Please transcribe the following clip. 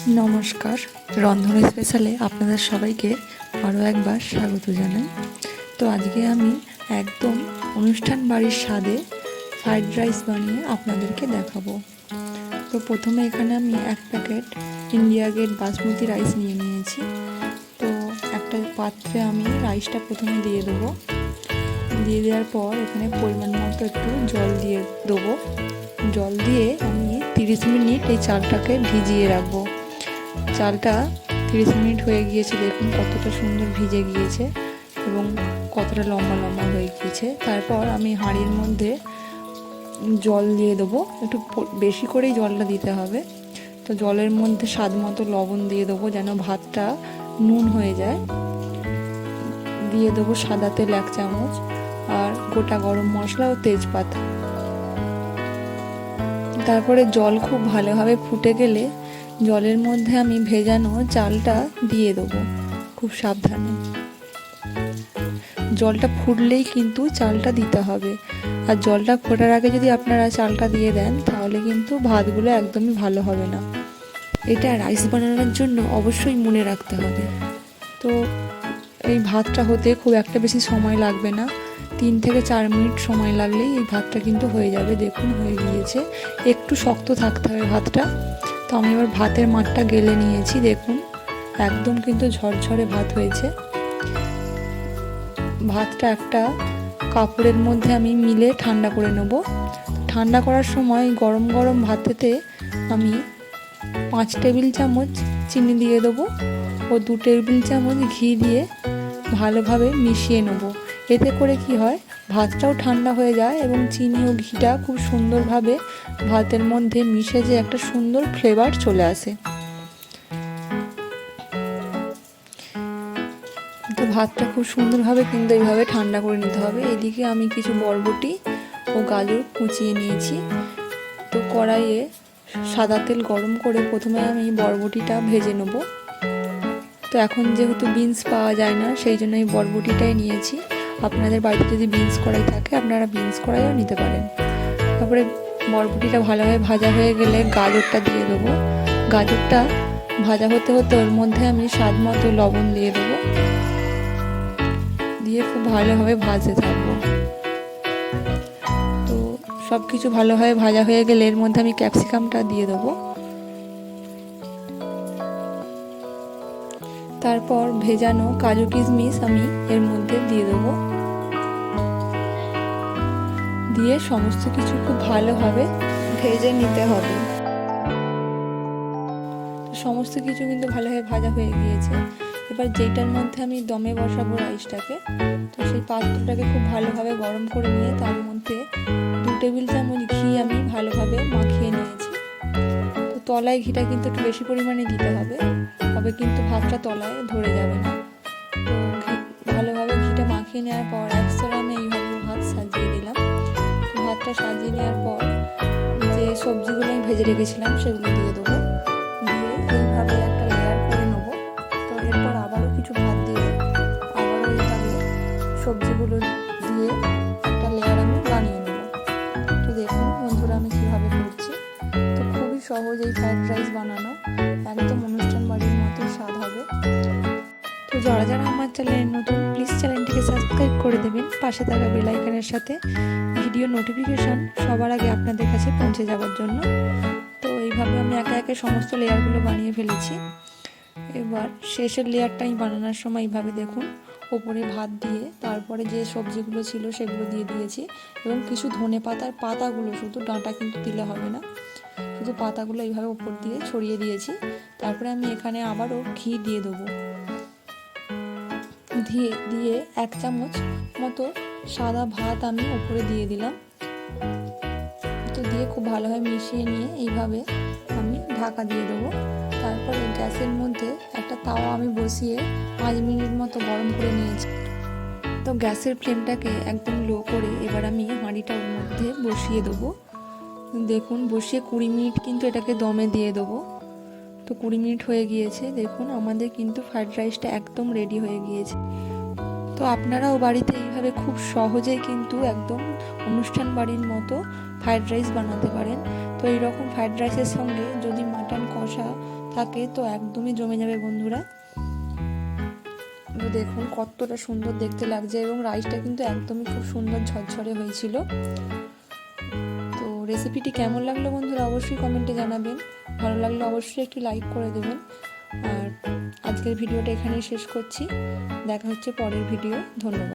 নমস্কার, রন্ধন স্পেশালে আপনাদের সবাইকে আরও একবার স্বাগত জানাই। তো আজকে আমি একদম অনুষ্ঠান বাড়ির স্বাদে ফ্রাইড রাইস বানিয়ে আপনাদেরকে দেখাবো। তো প্রথমে এখানে আমি এক packet India Gate basmati rice নিয়ে নিয়েছি। তো একটা পাত্রে আমি রাইসটা প্রথমে দিয়ে দেবো। দিয়ে দেওয়ার পর এখানে পরিমাণ মতো একটু জল দিয়ে দেবো। জল দিয়ে আমি 30 মিনিট এই চালটাকে ভিজিয়ে রাখবো। চালটা 30 মিনিট হয়ে গিয়েছে, দেখুন কতটা সুন্দর ভিজে গিয়েছে এবং কতটা লম্বা লম্বা হয়ে গিয়েছে। তারপর আমি হাঁড়ির মধ্যে জল দিয়ে দেবো, একটু বেশি করেই জলটা দিতে হবে। তো জলের মধ্যে স্বাদ মতো লবণ দিয়ে দেবো যেন ভাতটা নুন হয়ে যায়। দিয়ে দেবো সাদা তেল 1 চামচ আর গোটা গরম মশলা ও তেজপাতা। তারপরে জল খুব ভালোভাবে ফুটে গেলে জলের মধ্যে আমি ভেজানো চালটা দিয়ে দেবো খুব সাবধানে। জলটা ফুটলেই কিন্তু চালটা দিতে হবে, আর জলটা ফোটার আগে যদি আপনারা চালটা দিয়ে দেন তাহলে কিন্তু ভাতগুলো একদমই ভালো হবে না। এটা রাইস বানানোর জন্য অবশ্যই মনে রাখতে হবে। তো এই ভাতটা হতে খুব একটা বেশি সময় লাগবে না, 3 থেকে 4 মিনিট সময় লাগলেই এই ভাতটা কিন্তু হয়ে যাবে। দেখুন হয়ে গিয়েছে, একটু শক্ত থাকতে হবে ভাতটা। তো আমি এবার ভাতের মাঠটা গেলে নিয়েছি, দেখুন একদম কিন্তু ঝরঝরে ভাত হয়েছে। ভাতটা একটা কাপড়ের মধ্যে আমি মিলে ঠান্ডা করে নেব। ঠান্ডা করার সময় গরম গরম ভাতেতে আমি 5 টেবিল চামচ চিনি দিয়ে দেবো ও 2 টেবিল চামচ ঘি দিয়ে ভালোভাবে মিশিয়ে নেব। এতে করে কি হয়, ভাতটাও ঠান্ডা হয়ে যায় এবং চিনি ও ঘিটা খুব সুন্দরভাবে ভাতের মধ্যে মিশে যে একটা সুন্দর ফ্লেভার চলে আসে। তো ভাতটা খুব সুন্দরভাবে কিন্তু এইভাবে ঠান্ডা করে নিতে হবে। এদিকে আমি কিছু বরবটি ও গাজর কুচিয়ে নিয়েছি। তো কড়াইয়ে সাদা তেল গরম করে প্রথমে আমি বরবটিটা ভেজে নেব। তো এখন যেহেতু বিনস পাওয়া যায় না, সেই জন্য এই বরবটিটাই নিয়েছি। আপনাদের বাড়িতে যদি বিনস কড়াই থাকে আপনারা বিনস কড়াইও নিতে পারেন। তারপরে বরবটিটা ভালোভাবে ভাজা হয়ে গেলে গাজরটা দিয়ে দেবো। গাজরটা ভাজা হতে হতে ওর মধ্যে আমি স্বাদ মতো লবণ দিয়ে দেবো, দিয়ে খুব ভালোভাবে ভাজতে থাকবো। তো সব কিছু ভালোভাবে ভাজা হয়ে গেলে এর মধ্যে আমি ক্যাপসিকামটা দিয়ে দেবো। তারপর ভেজানো কাজু কিশমিশ আমি এর মধ্যে দিয়ে দেবো, দিয়ে সমস্ত কিছু খুব ভালোভাবে ভেজে নিতে হবে। সমস্ত কিছু কিন্তু ভালোভাবে ভাজা হয়ে গিয়েছে। এবার যেটার মধ্যে আমি দমে বসাবো রাইসটাকে, তো সেই পাত্রটাকে খুব ভালোভাবে গরম করে নিয়ে তার মধ্যে 2 টেবিল চামচ ঘি আমি ভালোভাবে মাখিয়ে নিয়েছি। তো তলায় ঘিটা কিন্তু একটু বেশি পরিমাণে দিতে হবে, তবে কিন্তু ভাতটা তলায় ধরে যাবে না। তো ভালোভাবে ঘিটা মাখিয়ে নেওয়ার পর একসাথে আমি এইভাবে ভাত সাজিয়ে দিলাম। তো ভাতটা সাজিয়ে নেওয়ার পর যে সবজিগুলো আমি ভেজে রেখেছিলাম সেগুলো দিয়ে দেবো, দিয়ে এইভাবে একটা লেয়ার করে নেবো। তো এরপর আবারও কিছু ভাত দিয়ে আবারও এইভাবে সবজিগুলো দিয়ে একটা লেয়ার আমি বানিয়ে নেব। তো দেখুন বন্ধুরা আমি কীভাবে করছি। তো খুবই সহজ এই ফ্রাইড রাইস বানানো, একদম অনুষ্ঠান বাড়ির মতো স্বাদ হবে। তো যারা যারা আমার চ্যানেলে নতুন, প্লিজ চ্যানেলটিকে সাবস্ক্রাইব করে দেবেন পাশে থাকা বেল আইকনের সাথে, ভিডিও নোটিফিকেশন সবার আগে আপনাদের কাছে পৌঁছে যাওয়ার জন্য। তো এইভাবে আমি একে একে সমস্ত লেয়ারগুলো বানিয়ে ফেলেছি। এবার শেষের লেয়ারটা আমি বানানোর সময় এইভাবে দেখুন ওপরে ভাত দিয়ে তারপরে যে সবজিগুলো ছিল সেগুলো দিয়ে দিয়েছি এবং কিছু ধনে পাতার পাতাগুলো, শুধু ডাঁটা কিন্তু দিলে হবে না, শুধু পাতাগুলো এইভাবে ওপর দিয়ে ছড়িয়ে দিয়েছি। তারপরে আমি এখানে আবারও ঘি দিয়ে দেবো, দিয়ে 1 চামচ মতো সাদা ভাত আমি ওপরে দিয়ে দিলাম। তো দিয়ে খুব ভালোভাবে মিশিয়ে নিয়ে এইভাবে আমি ঢাকা দিয়ে দেবো। তারপরে গ্যাসের মধ্যে একটা তাওয়া আমি বসিয়ে 5 মিনিট মতো গরম করে নিয়েছি। তো গ্যাসের ফ্লেমটাকে একদম লো করে এবার আমি হাঁড়িটা ওর মধ্যে বসিয়ে দেবো। দেখুন বসিয়ে 20 মিনিট কিন্তু এটাকে দমে দিয়ে দেবো। তো 20 মিনিট হয়ে গিয়েছে, দেখুন আমাদের কিন্তু ফ্রাইড রাইসটা একদম রেডি হয়ে গিয়েছে। তো আপনারাও বাড়িতে এইভাবে খুব সহজেই কিন্তু একদম অনুষ্ঠান বাড়ির মতো ফ্রাইড রাইস বানাতে পারেন। তো এইরকম ফ্রাইড রাইসের সঙ্গে যদি মাটন কষা থাকে তো একদমই জমে যাবে বন্ধুরা। তো দেখুন কতটা সুন্দর দেখতে লাগছে এবং রাইসটা কিন্তু একদমই খুব সুন্দর ঝরঝরে হয়েছিল। তো রেসিপিটি কেমন লাগলো বন্ধুরা অবশ্যই কমেন্টে জানাবেন, ভালো লাগলে অবশ্যই একটি লাইক করে দেবেন। আর আজকের ভিডিওটা এখানেই শেষ করছি, দেখা হচ্ছে পরের ভিডিও। ধন্যবাদ।